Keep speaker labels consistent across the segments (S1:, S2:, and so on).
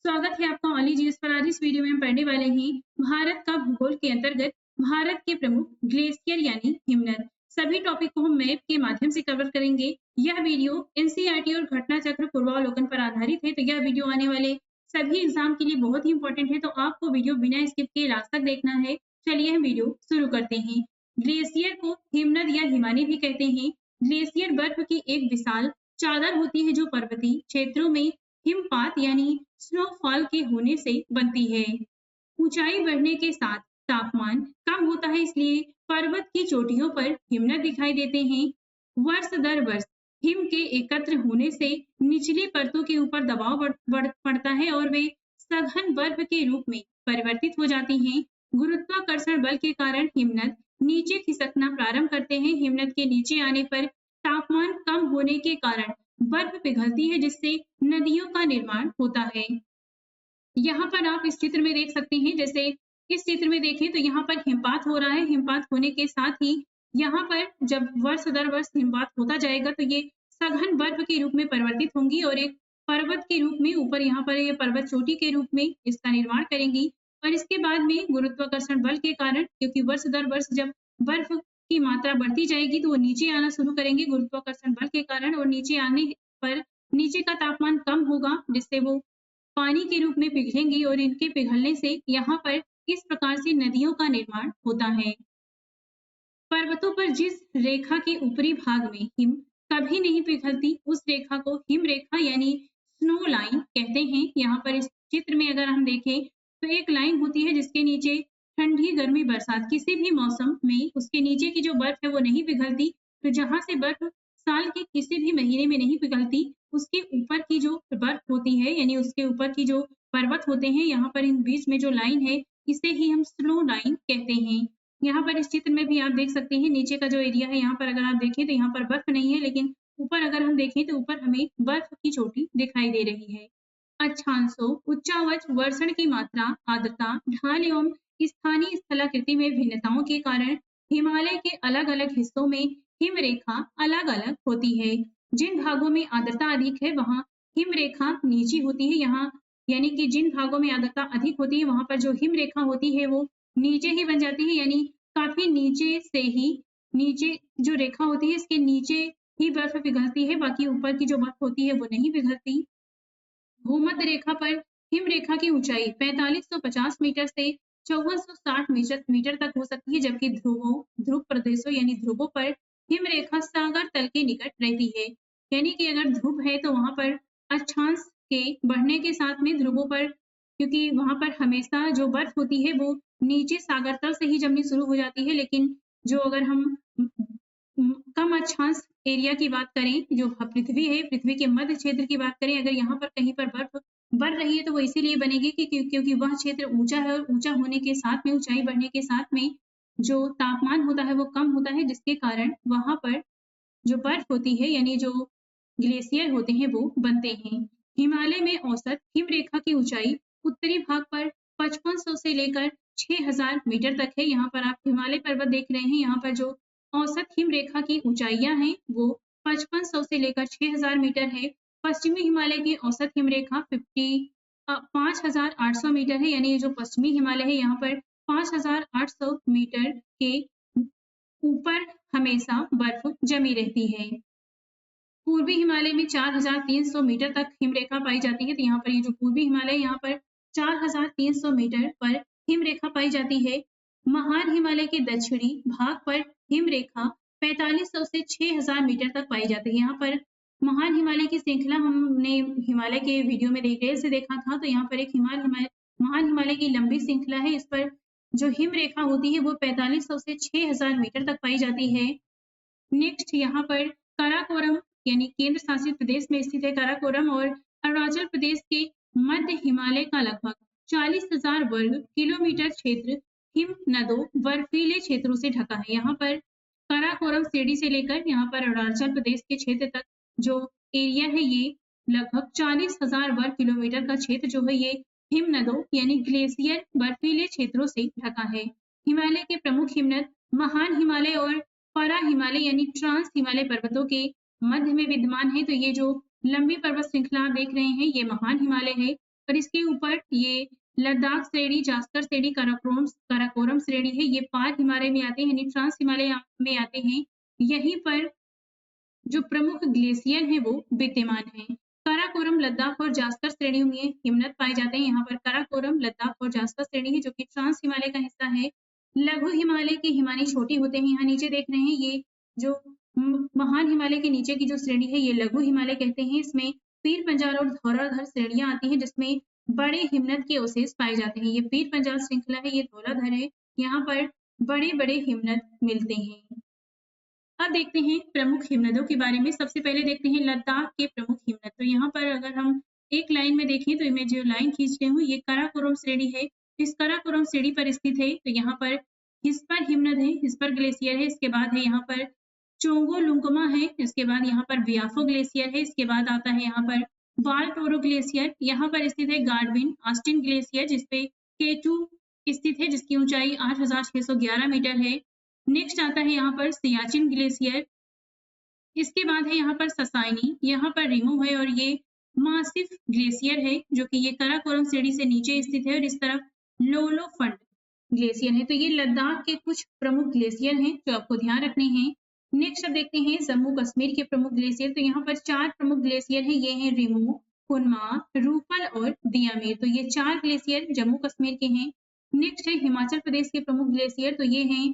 S1: स्वागत है आपका ओनली जीएस पर। आज इस वीडियो में हम पढ़ने वाले हैं भारत का भूगोल के अंतर्गत भारत के प्रमुख ग्लेशियर यानी हिमनद। सभी टॉपिक को हम मैप के माध्यम से कवर करेंगे। यह वीडियो एनसीईआरटी और घटना चक्र पूर्वावलोकन पर आधारित है, तो यह वीडियो आने वाले सभी एग्जाम के लिए बहुत ही इंपॉर्टेंट है, तो आपको वीडियो बिना स्किप किए लास्ट तक देखना है। चलिए हम वीडियो शुरू करते हैं। ग्लेशियर को हिमनद या हिमानी भी कहते हैं। ग्लेशियर बर्फ की एक विशाल चादर होती है जो पर्वतीय क्षेत्रों में हिमपात यानी स्नोफॉल के होने से बनती है। ऊंचाई बढ़ने के साथ तापमान कम होता है, इसलिए पर्वत की चोटियों पर हिमनद दिखाई देते हैं। वर्ष दर वर्ष हिम के एकत्र होने से निचली परतों के ऊपर दबाव पड़ता है और वे सघन बर्फ के रूप में परिवर्तित हो जाती हैं। गुरुत्वाकर्षण बल के कारण हिमनद नीचे खिसकना प्रारंभ करते हैं। हिमनद के नीचे आने पर तापमान कम होने के कारण बर्फ पिघलती है, जिससे नदियों का निर्माण होता है। यहाँ पर आप इस चित्र में देख सकते हैं, जैसे इस चित्र में देखें तो यहाँ पर हिमपात हो रहा है। हिमपात होने के साथ ही यहाँ पर जब वर्ष दर वर्ष हिमपात होता जाएगा तो ये सघन बर्फ के रूप में परिवर्तित होंगी और एक पर्वत के रूप में ऊपर यहाँ पर ये पर्वत चोटी के रूप में इसका निर्माण करेंगी। और इसके बाद में गुरुत्वाकर्षण बल के कारण, क्योंकि वर्ष दर वर्ष जब बर्फ की मात्रा बढ़ती जाएगी तो वो नीचे आना शुरू करेंगे गुरुत्वाकर्षण बल के कारण, और नीचे आने पर नीचे का तापमान कम होगा, जिससे वो पानी के रूप में पिघलेंगी और इनके पिघलने से यहाँ पर इस प्रकार से नदियों का निर्माण होता है। पर्वतों पर जिस रेखा के ऊपरी भाग में हिम कभी नहीं पिघलती, उस रेखा को हिम रेखा यानी स्नो लाइन कहते हैं। यहाँ पर इस चित्र में अगर हम देखें तो एक लाइन होती है जिसके नीचे ठंडी, गर्मी, बरसात किसी भी मौसम में उसके नीचे की जो बर्फ है वो नहीं पिघलती। तो जहाँ से बर्फ साल के किसी भी महीने में नहीं पिघलती, उसके ऊपर की जो बर्फ होती है यानी उसके ऊपर की जो पर्वत होते हैं, यहाँ पर इन बीच में जो लाइन है इसे ही हम स्नो लाइन कहते हैं। यहाँ पर इस चित्र में भी आप देख सकते हैं नीचे का जो एरिया है, यहाँ पर अगर आप देखें तो यहाँ पर बर्फ नहीं है, लेकिन ऊपर अगर हम देखें तो ऊपर हमें बर्फ की चोटी दिखाई दे रही है। अक्षांशों, उच्चावच, वर्षण की मात्रा, आर्द्रता, ढाल एवं स्थानीय स्थलाकृति में भिन्नताओं के कारण हिमालय के अलग-अलग हिस्सों में हिम रेखा अलग-अलग होती है। जिन भागों में आर्द्रता अधिक है वहाँ हिम रेखा नीची होती है। यहाँ यानी कि जिन भागों में आर्द्रता अधिक होती है वहाँ पर जो हिम रेखा होती है वो नीचे ही बन जाती है, यानी काफी नीचे से ही नीचे जो रेखा होती है इसके नीचे ही बर्फ पिघलती है, बाकी ऊपर की जो बर्फ होती है वो नहीं पिघलती। भूमध्य रेखा पर हिम रेखा की ऊंचाई 4550 मीटर से 5460 मीटर तक हो सकती है, जबकि ध्रुव प्रदेशों यानी ध्रुवों पर हिम रेखा सागर तल के निकट रहती है। यानी कि अगर ध्रुव है तो वहां पर अक्षांश के बढ़ने के साथ में ध्रुवों पर, क्योंकि वहां पर हमेशा जो बर्फ होती है वो नीचे सागर तल से ही जमनी शुरू हो जाती है, लेकिन जो अगर हम कम अक्षांश एरिया की बात करें, जो पृथ्वी है, पृथ्वी के मध्य क्षेत्र की बात करें, अगर यहाँ पर कहीं पर बर्फ बढ़ रही है तो वो इसीलिए बनेगी कि क्योंकि वह क्षेत्र ऊंचा है और ऊंचा होने के साथ में, ऊंचाई बढ़ने के साथ में जो तापमान होता है वो कम होता है, जिसके कारण वहां पर जो बर्फ होती है यानी जो ग्लेशियर होते हैं वो बनते हैं। हिमालय में औसत हिम रेखा की ऊंचाई उत्तरी भाग पर 5500 से लेकर 6000 मीटर तक है। यहाँ पर आप हिमालय पर्वत देख रहे हैं, यहाँ पर जो औसत हिम रेखा की ऊंचाइयां हैं वो 5500 से लेकर 6000 मीटर है। पश्चिमी हिमालय की औसत हिम रेखा 5800 मीटर है, यानी जो पश्चिमी हिमालय है यहाँ पर 5800 मीटर के ऊपर हमेशा बर्फ जमी रहती है। पूर्वी हिमालय में 4300 मीटर तक हिमरेखा पाई जाती है, तो यहाँ पर ये जो पूर्वी हिमालय यहाँ पर 4300 मीटर पर हिमरेखा पाई जाती है। महान हिमालय के दक्षिणी भाग पर हिमरेखा 4500 से 6000 मीटर तक पाई जाती है। यहाँ पर महान हिमालय की श्रृंखला हमने हिमालय के वीडियो में डिटेल से देखा था, तो यहाँ पर एक महान हिमालय की लंबी श्रृंखला है, इस पर जो हिम रेखा होती है वो 4500 से 6000 मीटर तक पाई जाती है। नेक्स्ट यहाँ पर काराकोरम यानी केंद्र शासित प्रदेश में स्थित है काराकोरम, और अरुणाचल प्रदेश के मध्य हिमालय का लगभग 40,000 वर्ग किलोमीटर क्षेत्र हिम नदों बर्फीले क्षेत्रों से ढका है। यहाँ पर काराकोरम शिरडी से लेकर यहाँ पर अरुणाचल प्रदेश के क्षेत्र तक जो एरिया है ये लगभग 40,000 वर्ग किलोमीटर का क्षेत्र जो है ये हिम नदों यानी ग्लेशियर बर्फीले क्षेत्रों से ढका है। हिमालय के प्रमुख हिमनद महान हिमालय और परा हिमालय यानी ट्रांस हिमालय पर्वतों के मध्य में विद्यमान है। तो ये जो लंबी पर्वत श्रृंखला आप देख रहे हैं ये महान हिमालय है, और इसके ऊपर ये लद्दाख श्रेणी, जास्कर श्रेणी, काराकोरम श्रेणी है, ये पार हिमालय में आते हैं यानी ट्रांस हिमालय में आते हैं। यहीं पर जो प्रमुख ग्लेशियर हैं वो विद्यमान हैं। काराकोरम लद्दाख और जास्कर श्रेणियों में हिमनद पाए जाते हैं। यहाँ पर काराकोरम लद्दाख और जास्कर श्रेणी है जो कि ट्रांस हिमालय का हिस्सा है। लघु हिमालय के हिमानी छोटे होते हैं। यहाँ नीचे देख रहे हैं ये जो महान हिमालय के नीचे की जो श्रेणी है ये लघु हिमालय कहते हैं। इसमें पीर पंजाल और धौलाधर श्रेणियां आती हैं जिसमें बड़े हिमनद के अवशेष पाए जाते हैं। ये पीर पंजाल श्रृंखला है, ये धौलाधर है, यहाँ पर बड़े बड़े हिमनद मिलते हैं। अब देखते हैं प्रमुख हिमनदों के बारे में। सबसे पहले देखते हैं लद्दाख के प्रमुख हिमनद। तो यहाँ पर अगर हम एक लाइन में देखें तो मैं जो लाइन खींच रही हूँ ये काराकोरम श्रेणी है। इस काराकोरम श्रेणी पर स्थित है। तो यहाँ पर हिस्पर हिमनद है, हिस्पर ग्लेशियर है। इसके बाद है यहाँ पर चोंगोलुंगमा है। इसके बाद यहाँ पर बियाफो ग्लेशियर है। इसके बाद आता है यहाँ पर वालटोरो ग्लेशियर। यहाँ पर स्थित है गार्डविन ऑस्टिन ग्लेशियर जिसपे K2 स्थित है जिसकी ऊंचाई 8,611 मीटर है। नेक्स्ट आता है यहाँ पर सियाचिन ग्लेशियर। इसके बाद है यहाँ पर ससाइनी, यहाँ पर रिमूव है और ये मासिफ ग्लेशियर है जो कि ये काराकोरम श्रेणी से नीचे स्थित है और इस तरफ लोलोफंड ग्लेशियर है। तो ये लद्दाख के कुछ प्रमुख ग्लेशियर हैं जो आपको ध्यान रखने हैं। नेक्स्ट अब देखते हैं जम्मू कश्मीर के प्रमुख ग्लेशियर। तो यहाँ पर 4 प्रमुख ग्लेशियर हैं, ये हैं रिमू, कुनमा, रूपल और दियामीर। तो ये 4 ग्लेशियर जम्मू कश्मीर के हैं। नेक्स्ट है हिमाचल प्रदेश के प्रमुख ग्लेशियर। तो ये हैं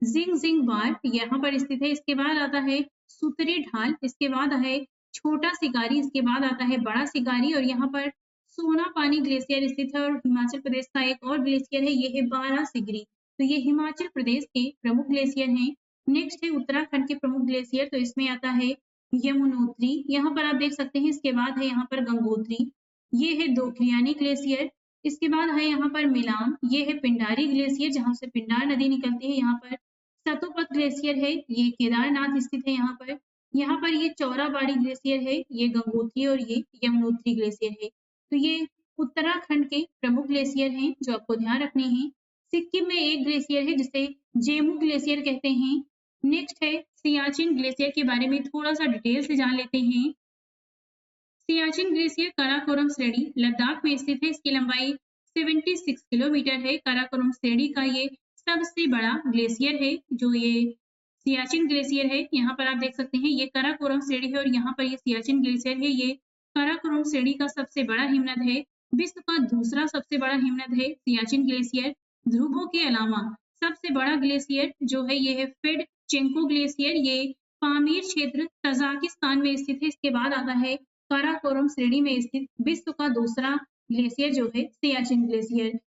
S1: जिंगजिंगवार, यहाँ पर स्थित है। इसके बाद आता है सुतरी ढाल, इसके बाद है छोटा सिकारी, इसके बाद आता है बड़ा सिकारी और यहाँ पर सोना पानी ग्लेशियर स्थित है। और हिमाचल प्रदेश का एक और ग्लेशियर है, ये है बारासिगरी। तो ये हिमाचल प्रदेश के प्रमुख ग्लेशियर हैं। नेक्स्ट है उत्तराखंड के प्रमुख ग्लेशियर। तो इसमें आता है यमुनोत्री, यहाँ पर आप देख सकते हैं। इसके बाद है यहाँ पर गंगोत्री, ये है दोखलियानी ग्लेशियर। इसके बाद है यहाँ पर मिलाम, ये है पिंडारी ग्लेशियर जहाँ से पिंडार नदी निकलती है। यहाँ पर सतोपत ग्लेशियर है, ये केदारनाथ स्थित है। यहाँ पर ये चौराबाड़ी ग्लेशियर है, ये गंगोत्री और ये यमुनोत्री ग्लेशियर है। तो ये उत्तराखंड के प्रमुख ग्लेशियर हैं जो आपको ध्यान रखने हैं। सिक्किम में एक ग्लेशियर है जिसे जेमू ग्लेशियर कहते हैं। नेक्स्ट है सियाचिन ग्लेशियर के बारे में थोड़ा सा डिटेल से जान लेते हैं। सियाचिन ग्लेशियर काराकोरम श्रेणी लद्दाख में स्थित है। इसकी लंबाई 76 किलोमीटर है। काराकोरम श्रेणी का ये सबसे बड़ा ग्लेशियर है जो ये सियाचिन ग्लेशियर है। यहाँ पर आप देख सकते हैं ये काराकोरम श्रेणी है और यहाँ पर ये सियाचिन ग्लेशियर है। ये काराकोरम श्रेणी का सबसे बड़ा हिमनद है। विश्व का दूसरा सबसे बड़ा हिमनद है सियाचिन ग्लेशियर। ध्रुवों के अलावा सबसे बड़ा ग्लेशियर जो है ये है फेडचेंको ग्लेशियर, ये पामीर क्षेत्र तजाकिस्तान में स्थित है। इसके बाद आता है काराकोरम श्रेणी में स्थित विश्व का दूसरा ग्लेशियर जो है सियाचिन ग्लेशियर।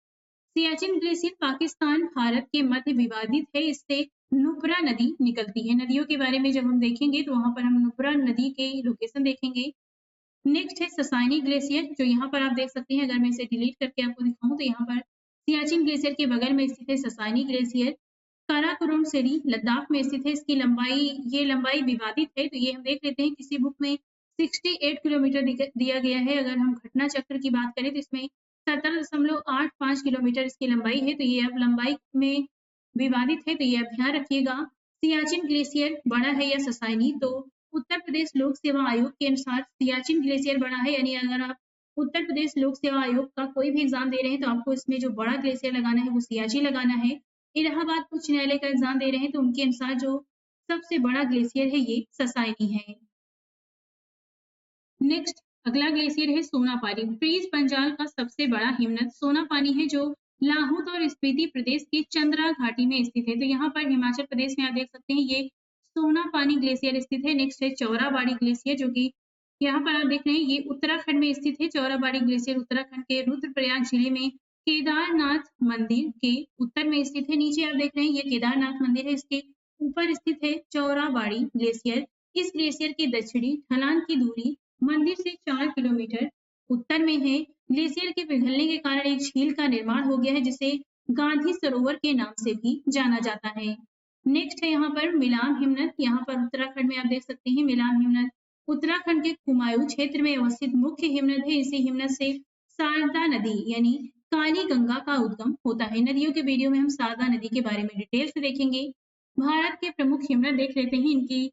S1: सियाचिन ग्लेशियर पाकिस्तान भारत के मध्य विवादित है। इससे नुब्रा नदी निकलती है। नदियों के बारे में जब हम देखेंगे तो वहां पर हम नुब्रा नदी के लोकेशन देखेंगे। नेक्स्ट है ससाइनी ग्लेशियर जो यहाँ पर आप देख सकते हैं। अगर मैं इसे डिलीट करके आपको दिखाऊं तो यहाँ पर सियाचिन ग्लेशियर के बगल में स्थित है ससाइनी ग्लेशियर। काराकोरम श्रेणी लद्दाख में स्थित है। इसकी लंबाई विवादित है। तो ये हम देख लेते हैं, किसी बुक में 68 किलोमीटर दिया गया है। अगर हम घटना चक्र की बात करें तो इसमें 17.85 किलोमीटर इसकी लंबाई है। तो ये अब लंबाई में विवादित है, तो ये आप ध्यान रखिएगा। सियाचिन ग्लेशियर बड़ा है या ससाइनी? तो उत्तर प्रदेश लोक सेवा आयोग के अनुसार सियाचिन ग्लेशियर बड़ा है। यानी अगर आप उत्तर प्रदेश लोक सेवा आयोग का कोई भी एग्जाम दे रहे हैं तो आपको इसमें जो बड़ा ग्लेशियर लगाना है वो सियाचिन लगाना है। इलाहाबाद उच्च न्यायालय का एग्जाम दे रहे हैं तो उनके अनुसार जो सबसे बड़ा ग्लेशियर है ये ससाइनी है। नेक्स्ट अगला ग्लेशियर है सोनापानी। पीर पंजाल का सबसे बड़ा हिमनद सोनापानी है जो लाहौल और स्पीति प्रदेश की चंद्रा घाटी में स्थित है। तो यहाँ पर हिमाचल प्रदेश में आप देख सकते हैं ये सोनापानी ग्लेशियर स्थित है। नेक्स्ट है चौराबाड़ी ग्लेशियर जो कि यहाँ पर आप देख रहे हैं ये उत्तराखंड में स्थित है। चौराबाड़ी ग्लेशियर उत्तराखंड के रुद्रप्रयाग जिले में केदारनाथ मंदिर के उत्तर में स्थित है। नीचे आप देख रहे हैं ये केदारनाथ मंदिर है, इसके ऊपर स्थित है चौराबाड़ी ग्लेशियर। इस ग्लेशियर के दक्षिणी ढलान की दूरी मंदिर से 4 किलोमीटर उत्तर में है। ग्लेशियर के पिघलने के कारण एक झील का निर्माण हो गया है जिसे गांधी सरोवर के नाम से भी जाना जाता है। नेक्स्ट है यहाँ पर मिलाम हिमनद। यहाँ पर उत्तराखंड में आप देख सकते हैं मिलाम हिमनद उत्तराखंड के कुमायूं क्षेत्र में अवस्थित मुख्य हिमनद है। इसी हिमनद से शारदा नदी यानी काली गंगा का उद्गम होता है। नदियों के वीडियो में हम शारदा नदी के बारे में डिटेल से देखेंगे। भारत के प्रमुख हिमनद देख लेते हैं। इनकी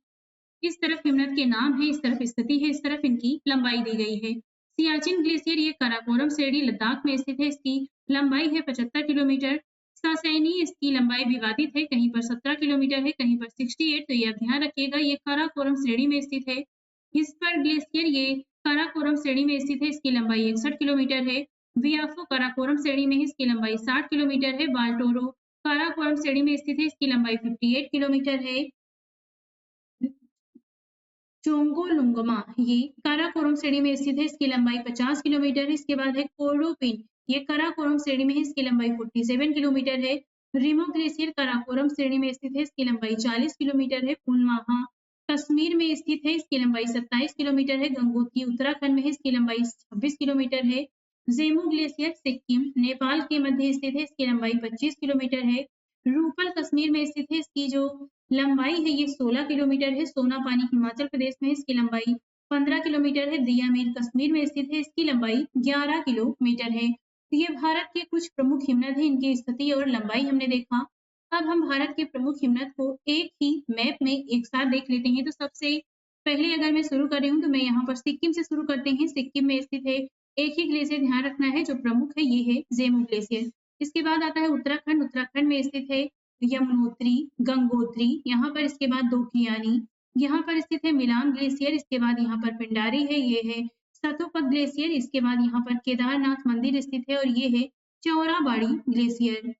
S1: इस तरफ हिमनद के नाम है, इस तरफ स्थिति है, इस तरफ इनकी लंबाई दी गई है। सियाचिन ग्लेशियर ये काराकोरम श्रेणी लद्दाख में स्थित है। इसकी लंबाई है 75 किलोमीटर। सासैनी इसकी लंबाई विवादित है, कहीं पर 17 किलोमीटर है, कहीं पर 68। तो ये आप ध्यान रखिएगा, ये काराकोरम श्रेणी में स्थित है। हिस्पर ग्लेशियर ये काराकोरम श्रेणी में स्थित है, इसकी लंबाई 61 किलोमीटर है। वियाफो काराकोरम श्रेणी में है, इसकी लंबाई 60 किलोमीटर है। बाल्टोरो काराकोरम श्रेणी में स्थित है, इसकी लंबाई 58 किलोमीटर है। चोंगोलुंगमा ये काराकोरम श्रेणी में स्थित है, इसकी लंबाई 50 किलोमीटर है। इसके बाद है कोरोपिन, ये काराकोरम श्रेणी में है, इसकी लंबाई 47 किलोमीटर है। रिमो ग्लेशियर काराकोरम श्रेणी में स्थित है, इसकी लंबाई 40 किलोमीटर है। पुनमाहा कश्मीर में स्थित है, इसकी लंबाई 27 किलोमीटर है। गंगोत्री उत्तराखंड में है, इसकी लंबाई 26 किलोमीटर है। जेमू ग्लेशियर सिक्किम नेपाल के मध्य स्थित है, इसकी लंबाई 25 किलोमीटर है। रूपल कश्मीर में स्थित है, इसकी जो लंबाई है ये 16 किलोमीटर है। सोनापानी हिमाचल प्रदेश में, इसकी लंबाई 15 किलोमीटर है। दियामीर कश्मीर में स्थित है, इसकी लंबाई 11 किलोमीटर है। तो ये भारत के कुछ प्रमुख हिमनद हैं, इनकी स्थिति और लंबाई हमने देखा। अब हम भारत के प्रमुख हिमनद को एक ही मैप में एक साथ देख लेते हैं। तो सबसे पहले अगर मैं शुरू कर रही हूँ तो मैं यहाँ पर सिक्किम से शुरू करते हैं। सिक्किम में स्थित है एक ही ग्लेशियर, ध्यान रखना है जो प्रमुख है ये है जेमू ग्लेशियर। इसके बाद आता है उत्तराखंड। उत्तराखंड में स्थित है यमुनोत्री, गंगोत्री, यहाँ पर इसके बाद दोखियानी, यहाँ पर स्थित है मिलान ग्लेशियर। इसके बाद यहाँ पर पिंडारी है, ये है सतोपत ग्लेशियर। इसके बाद यहाँ पर केदारनाथ मंदिर स्थित है और ये है चौराबाड़ी ग्लेशियर।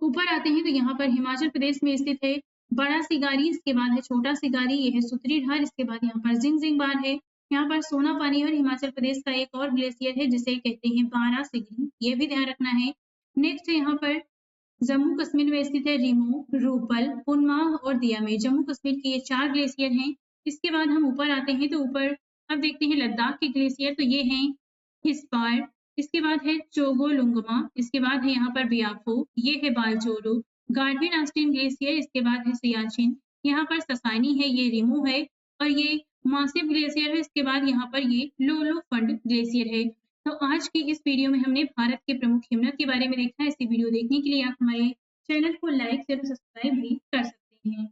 S1: ऊपर आते हैं तो यहाँ पर हिमाचल प्रदेश में स्थित है बड़ा सिगारी, इसके बाद है छोटा सिगारी, ये है सुतरी ढार। इसके बाद यहाँ पर जिंगजिंग बार है। यहाँ पर सोना पानी और हिमाचल प्रदेश का एक और ग्लेशियर है जिसे कहते हैं बारा सिगरी, ये भी ध्यान रखना है। नेक्स्ट है यहाँ पर जम्मू कश्मीर में स्थित है रिमो, रूपल, उन्माव और दियामे। जम्मू कश्मीर के ये 4 ग्लेशियर हैं। इसके बाद हम ऊपर आते हैं तो ऊपर अब देखते हैं लद्दाख के ग्लेशियर। तो ये हैं हिस्पार, इसके बाद है चोगोलुंगमा, इसके बाद है यहाँ पर बियाफो, ये है बालचोरो, गार्डविन आस्टीन ग्लेशियर। इसके बाद है सियाचिन, यहाँ पर ससानी है, ये रिमो है और ये मासिव ग्लेशियर है। इसके बाद यहाँ पर ये लोलो फंड ग्लेशियर है। तो आज की इस वीडियो में हमने भारत के प्रमुख हिमनद के बारे में देखा है। इसे वीडियो देखने के लिए आप हमारे चैनल को लाइक, शेयर और सब्सक्राइब भी कर सकते हैं।